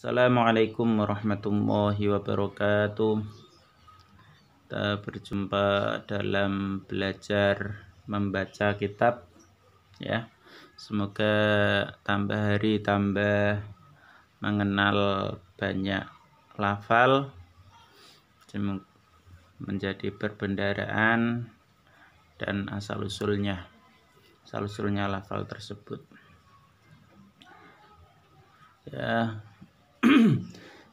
Assalamualaikum warahmatullahi wabarakatuh. Kita berjumpa dalam belajar membaca kitab ya. Semoga tambah hari tambah mengenal banyak lafal, menjadi perbendaharaan dan asal usulnya lafal tersebut ya.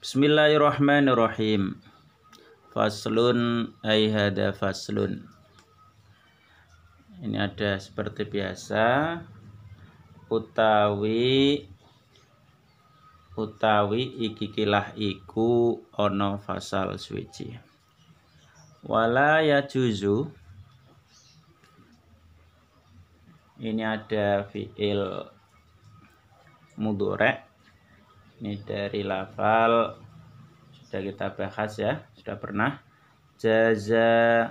Bismillahirrahmanirrahim. Faslun ay hada faslun. Ini ada seperti biasa utawi iki kilah iku ono fasal suci. Wala yajuzu. Ini ada fi'il mudhari'. Ini dari lafal sudah kita bahas ya, sudah pernah. Jaza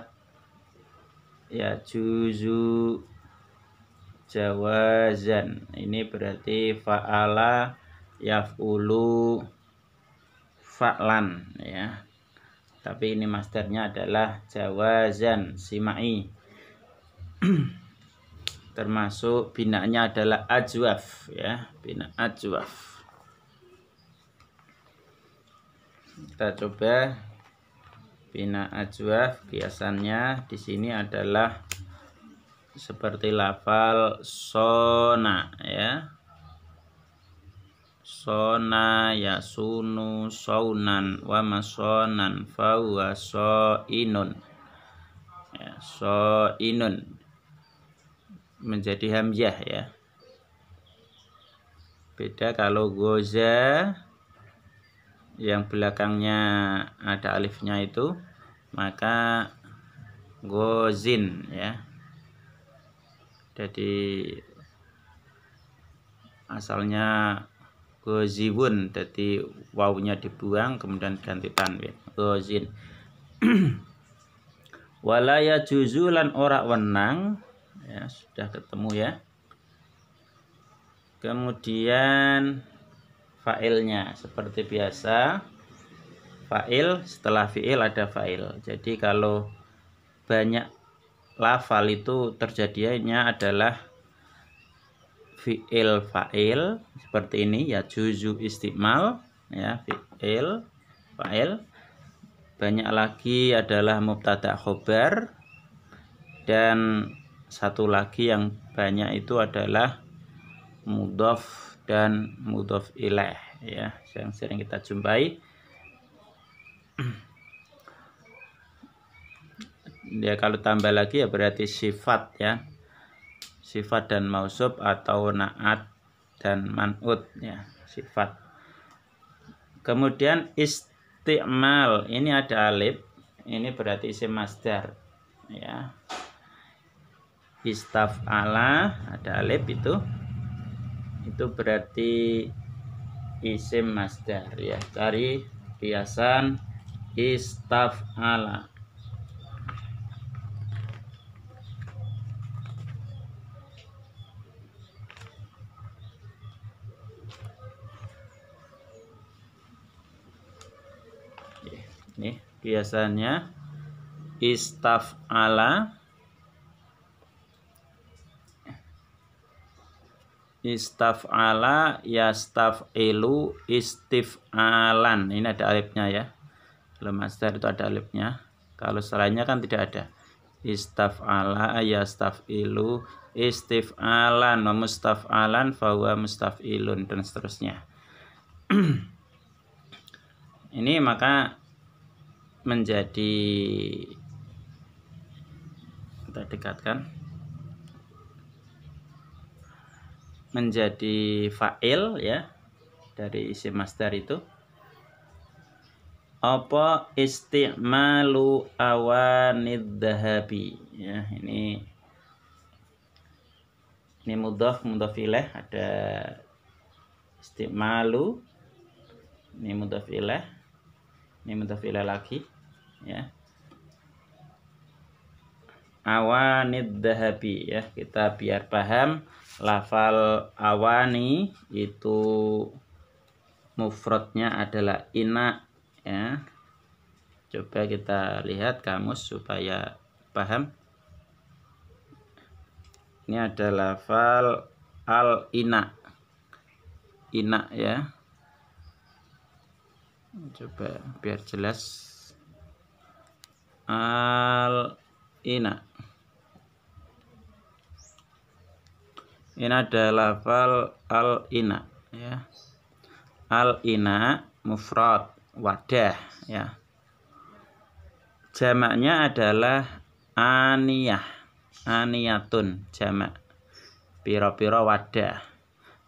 yajuzu jawazan. Ini berarti fa'ala yaf'ulu fa'lan ya. Tapi ini masdarnya adalah jawazan simai. Termasuk binanya adalah ajwaf ya, bina ajwaf. Kita coba bina ajwaf. Kiasannya di sini adalah seperti lafal sona ya. Sona yasunu saunan wa masonan fa huwa soinun ya, soinun menjadi hamzah ya. Beda kalau goza yang belakangnya ada alifnya itu, maka gozin ya. Jadi asalnya goziwun, jadi wawunya dibuang kemudian ganti tanwin, gozin. Wala yajuzu lan ora wenang ya, sudah ketemu ya. Kemudian fa'ilnya seperti biasa, fa'il setelah fi'il ada fa'il. Jadi kalau banyak lafal itu terjadinya adalah fi'il fa'il seperti ini ya, juzu istimal ya, fi'il fa'il. Banyak lagi adalah mubtada khobar, dan satu lagi yang banyak itu adalah mudhof dan mudhof ilaih ya, yang sering kita jumpai. Ya kalau tambah lagi ya berarti sifat ya, sifat dan mausuf atau naat dan man'ut ya, sifat. Kemudian isti'mal, ini ada alif, ini berarti isim masdar ya. Istaf'ala ada alif, itu berarti isim masdar ya. Cari kiasan istaf'ala. Ini biasanya istaf'ala, istaf'ala yastaf'ilu istif'alan. Ini ada alifnya ya. Kalau masdar itu ada alifnya. Kalau selainnya kan tidak ada. Istaf'ala yastaf'ilu istif'alan wa mustaf'alan fa huwa mustaf'ilun dan seterusnya. Ini maka menjadi, kita dekatkan, menjadi fa'il ya dari isim masdar itu. Apa isti'malu awanid dhahabi ya, ini mudhof ilaih, ada isti'malu, ini mudhof ilaih, ini mudhof ilaih lagi ya. Awanid dhahabi ya, kita biar paham lafal awani itu mufradnya adalah ina ya. Coba kita lihat kamus supaya paham. Ini adalah lafal al ina. Ina ya. Coba biar jelas. Al ina. Ini adalah lafal al ina ya. Al ina mufrad wadah ya. Jamaknya adalah aniyah. Aniyatun jamak. Piro-piro wadah.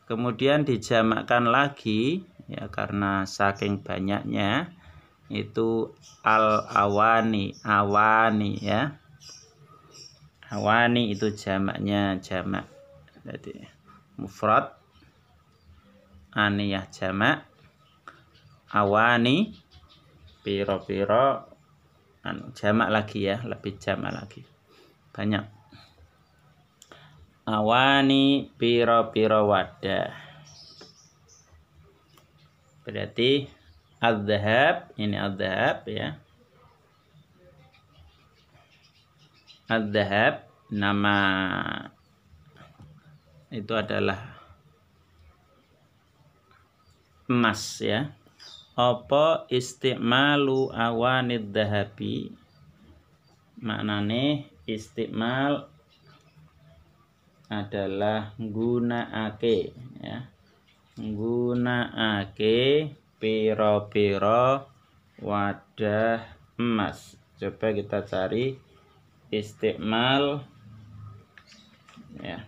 Kemudian dijamakkan lagi ya karena saking banyaknya itu al awani, awani ya. Awani itu jamaknya jamak. Jadi mufrad aniyah jamak, awani piro-piro jamak lagi ya, lebih jamak lagi. Banyak. Awani piro-piro wadah. Berarti adzhab, ini adzhab ya. Adzhab nama itu adalah emas ya. Apa istimalu awanid dhahabi, maknane istimal adalah gunakake ya. Gunakake piro-piro wadah emas. Coba kita cari istimal ya.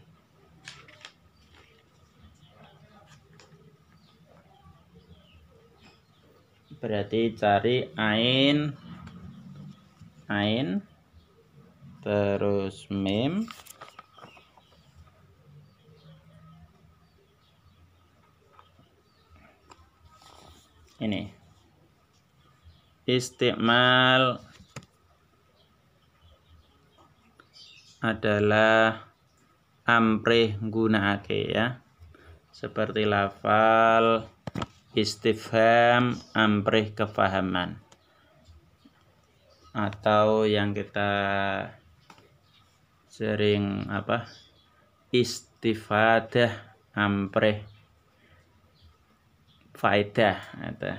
Berarti cari ain terus mim ini istimal adalah amrih gunakake ya, seperti lafal istifham amrih kefahaman, atau yang kita sering istifadah amrih faedah atau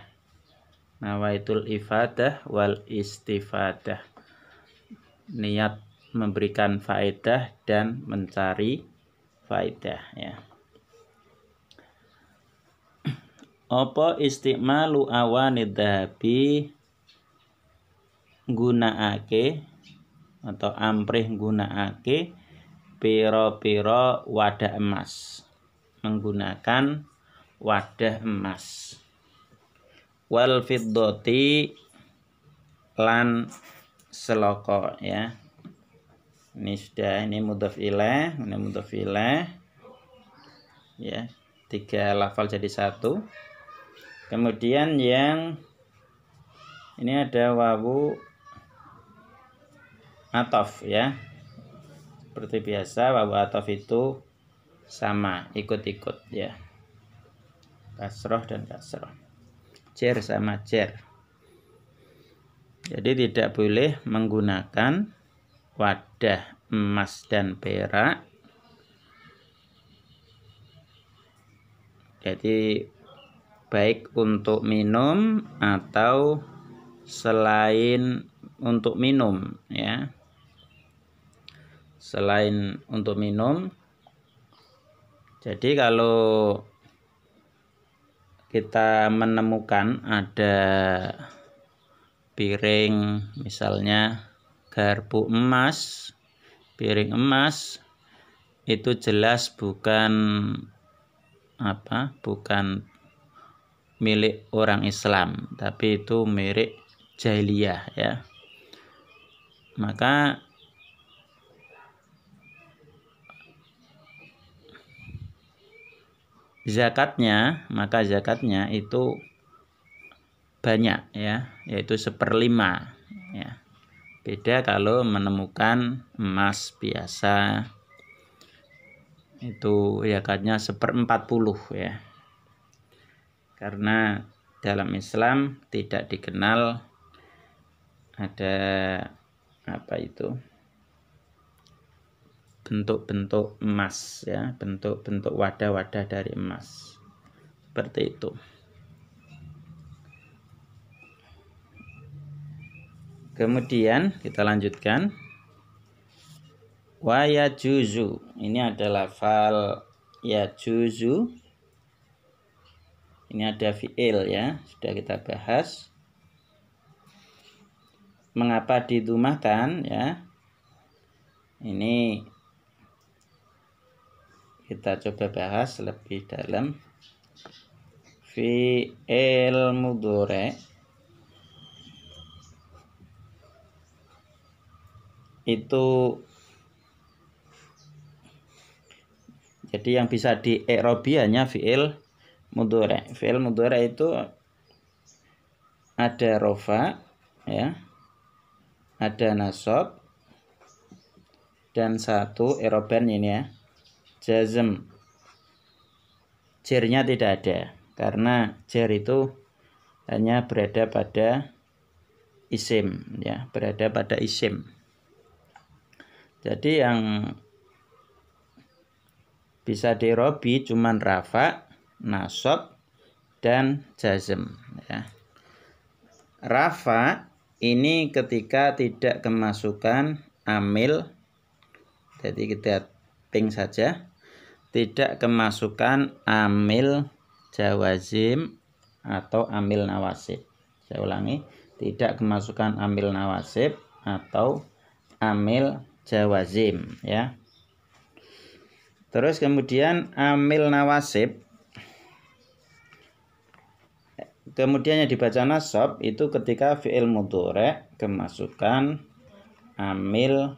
nawaitul ifadah wal istifadah, niat memberikan faedah dan mencari faedah ya. Apa istimalu awanid dhahabi, gunakake atau amrih gunakake piro-piro wadah emas, menggunakan wadah emas. Wal fiddati lan seloko ya. Ini sudah, ini mudhaf ilaih, ini mudhaf ilaih ya, 3 lafal jadi 1. Kemudian yang ini ada wawu atof ya. Seperti biasa wawu atof itu sama, ikut-ikut ya. Kasroh dan kasroh. Jer sama jer. Jadi tidak boleh menggunakan wadah emas dan perak. Jadi baik untuk minum atau selain untuk minum ya. Selain untuk minum. Jadi kalau kita menemukan ada piring misalnya garpu emas, piring emas, itu jelas bukan bukan milik orang Islam, tapi itu milik jahiliyah ya. Maka zakatnya itu banyak ya, yaitu 1/5 ya. Beda kalau menemukan emas biasa, itu zakatnya 1/40 ya. karena dalam Islam tidak dikenal ada bentuk-bentuk emas ya, bentuk-bentuk wadah-wadah dari emas seperti itu. Kemudian kita lanjutkan, wa yajuzu, ini adalah fal yajuzu, ini ada fi'il ya, sudah kita bahas. Mengapa didumahkan ya? Ini kita coba bahas lebih dalam. Fi'il mudhari itu jadi yang bisa di-i'rabi hanya fi'il mudhari. Fi'il mudhari itu ada rofa ya, ada nasab, dan satu i'raban ini ya, jazm. Jernya tidak ada karena jer itu hanya berada pada isim ya, berada pada isim. Jadi yang bisa di-i'rabi cuman rafa, nasab, dan jazm ya. Rafa ini ketika tidak kemasukan amil, jadi kita ping saja, tidak kemasukan amil jawazim atau amil nawasib. Saya ulangi, tidak kemasukan amil nawasib atau amil jawazim ya. Terus kemudian amil nawasib, kemudian yang dibaca nasab itu ketika fi'il mudhari kemasukan amil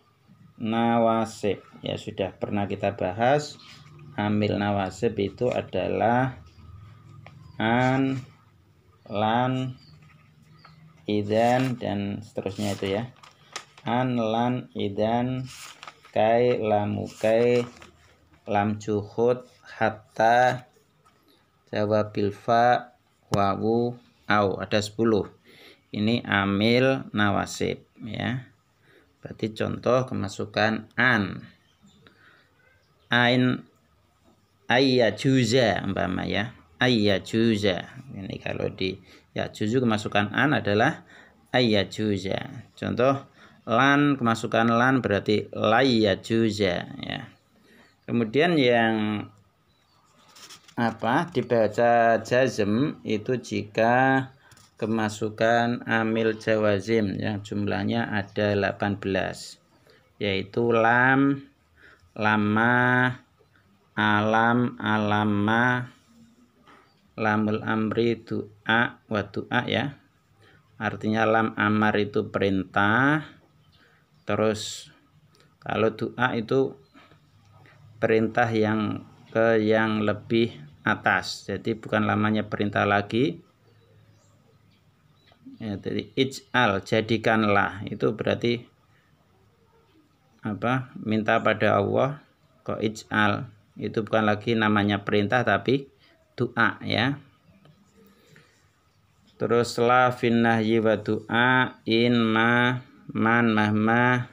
nawasib. Ya sudah pernah kita bahas, amil nawasib itu adalah an, lan, idan, dan seterusnya itu ya. An, lan, idan, kai, lamukai, lam juhud, hatta, jawabil fa, wawu, au. Ada 10. Ini amil nawasib ya. Berarti contoh kemasukan an, ain, ayyajuza umpama ya, ayyajuza. Ini kalau di yajuzu kemasukan an adalah ayyajuza. Contoh lan, kemasukan lan berarti layyajuza ya. Kemudian yang dibaca jazm itu jika kemasukan amil jawazim yang jumlahnya ada 18, yaitu lam, lama, alam, alama, lamul amri, du'a, wa du'a ya. Artinya lam amar itu perintah, terus kalau du'a itu perintah yang lebih atas, jadi bukan lamanya perintah lagi ya. Jadi ij'al, jadikanlah, itu berarti minta pada Allah. Kok ij'al itu bukan lagi namanya perintah tapi doa ya. Terus la fin nahyi wa du'a in ma, man, mahma,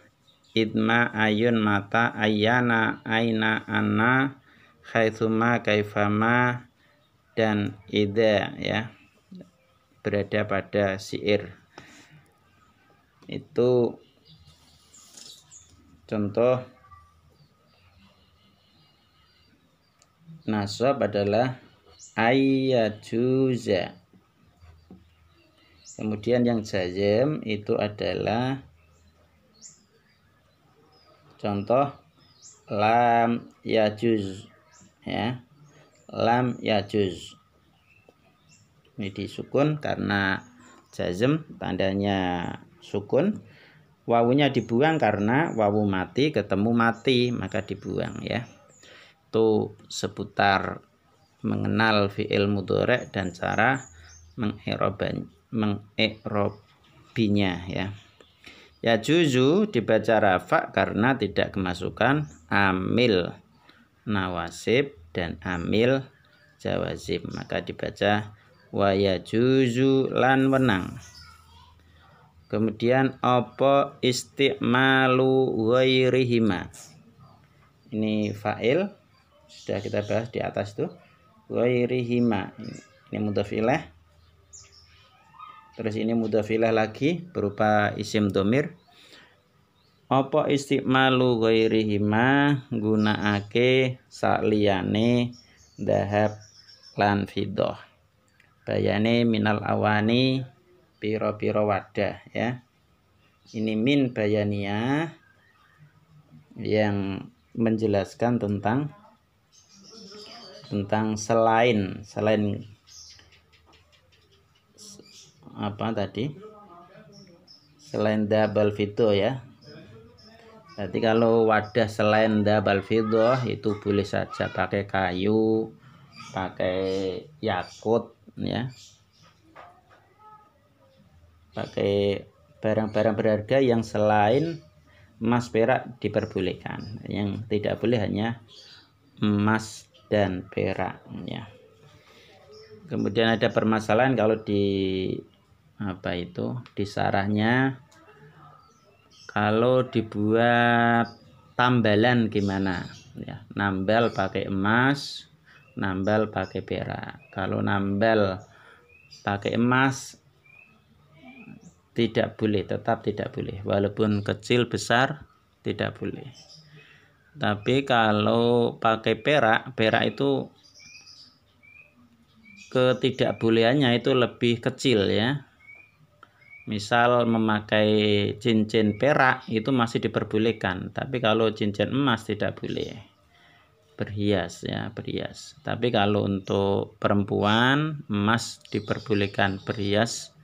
idma, ayun, mata, ayyana, aina, anna, khaitsuma, kaifama, dan idza ya, berada pada syair. Itu contoh nasab adalah ayyajuza. Kemudian yang jazm itu adalah contoh lam yajuz ya, lam yajuz. Ini disukun karena jazm tandanya sukun. Wawunya dibuang karena wawu mati ketemu mati, maka dibuang ya. Itu seputar mengenal fi'il mudhari dan cara mengi'rabinya ya. Yajuzu dibaca rafa karena tidak kemasukan amil nawasib dan amil jawazim, maka dibaca wa yajuzu lan wenang. Kemudian apa istimalu ghairihima. Ini fa'il sudah kita bahas di atas tuh. Ghairihima. Ini mudhaf ilaih. Terus ini mudhaf ilaih lagi berupa isim dhamir. Apa istimalu ghairihima gunakake saliyane dhahab lan fiddah. Bayane minal awani piro-piro wadah ya. Ini min bayaniyah yang menjelaskan tentang selain apa tadi? Selain dabal fiddah ya. Jadi kalau wadah selain dabal fiddah itu boleh saja pakai kayu, pakai yakut ya. Pakai barang-barang berharga yang selain emas perak diperbolehkan. Yang tidak boleh hanya emas dan perak ya. Kemudian ada permasalahan kalau di di sarahnya, kalau dibuat tambalan gimana ya, nambal pakai emas, nambal pakai perak. Kalau nambal pakai emas tidak boleh, tetap tidak boleh, walaupun kecil besar tidak boleh. Tapi kalau pakai perak itu ketidakbolehannya itu lebih kecil ya. Misal memakai cincin perak itu masih diperbolehkan, tapi kalau cincin emas tidak boleh. Berhias ya, berhias. Tapi kalau untuk perempuan emas diperbolehkan, perhiasan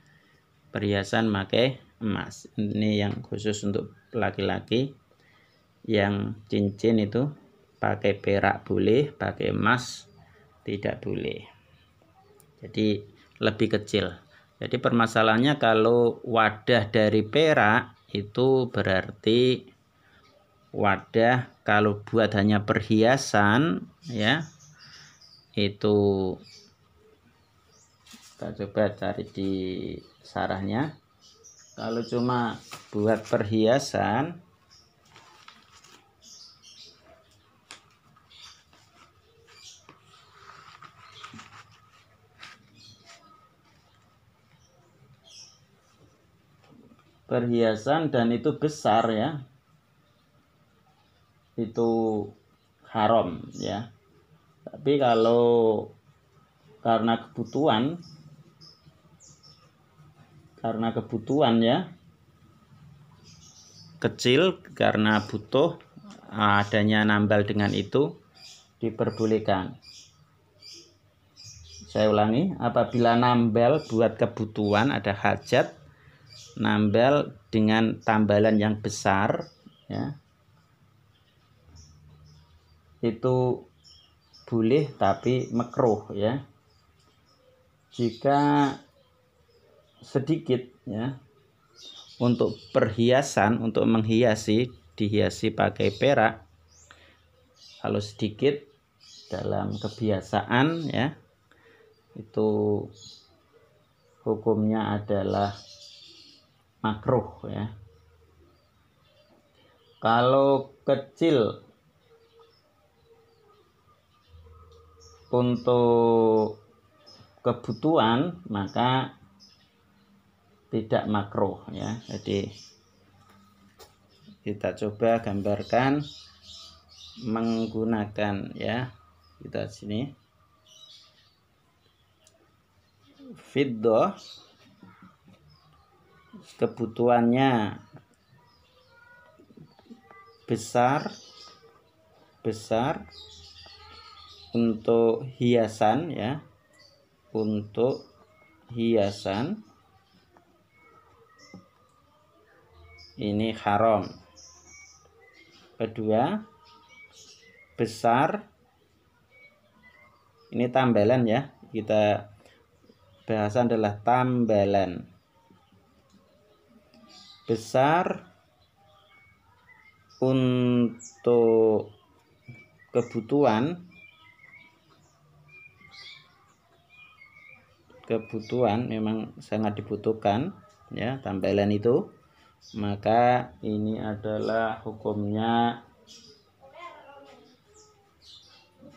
pakai emas. Ini yang khusus untuk laki-laki. Yang cincin itu pakai perak boleh, pakai emas tidak boleh. Jadi lebih kecil. Jadi permasalahannya kalau wadah dari perak itu berarti wadah kalau buat hanya perhiasan ya, itu kita coba cari di sarahnya. Kalau cuma buat perhiasan dan itu besar ya, itu haram ya. Tapi kalau karena kebutuhan ya, kecil karena butuh adanya nambal dengan itu diperbolehkan. Saya ulangi, apabila nambal buat kebutuhan, ada hajat, nambal dengan tambalan yang besar ya, itu boleh tapi makruh ya. Jika sedikit ya, untuk perhiasan, untuk menghiasi, dihiasi pakai perak, kalau sedikit dalam kebiasaan ya, itu hukumnya adalah makruh ya. Kalau kecil untuk kebutuhan maka tidak makruh ya. Jadi kita coba gambarkan menggunakan ya, kita sini fiddah, kebutuhannya besar untuk hiasan ya, untuk hiasan ini haram. Kedua, besar ini tambalan ya, kita bahasan adalah tambalan. Besar untuk kebutuhan kebutuhan, memang sangat dibutuhkan ya tampilan itu, maka ini adalah hukumnya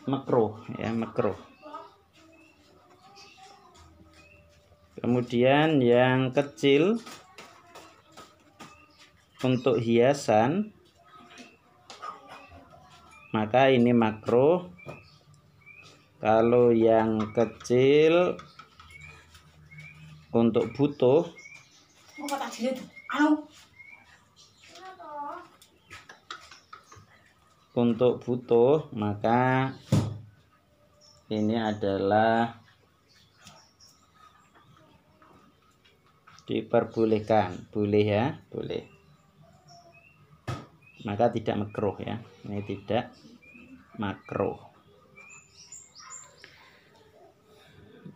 makruh ya, makruh. Kemudian yang kecil untuk hiasan, maka ini makruh. Kalau yang kecil untuk butuh, maka ini adalah diperbolehkan, boleh ya, boleh. Maka tidak makruh ya, ini tidak makruh.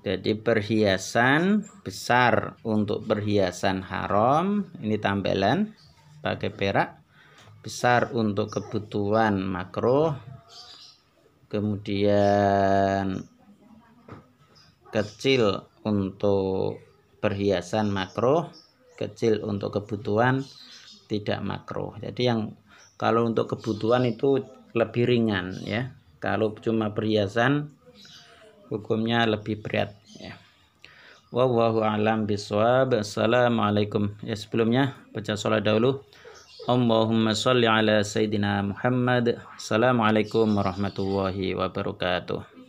Jadi perhiasan besar untuk perhiasan haram, ini tampilan pakai perak, besar untuk kebutuhan makruh, kemudian kecil untuk perhiasan makruh, kecil untuk kebutuhan tidak makruh. Jadi yang kalau untuk kebutuhan itu lebih ringan ya, kalau cuma perhiasan hukumnya lebih berat ya. Wallahu a'lam bishawab. Assalamualaikum. Ya, sebelumnya baca salat dahulu. Allahumma sholli ala sayyidina Muhammad. Assalamualaikum warahmatullahi wabarakatuh.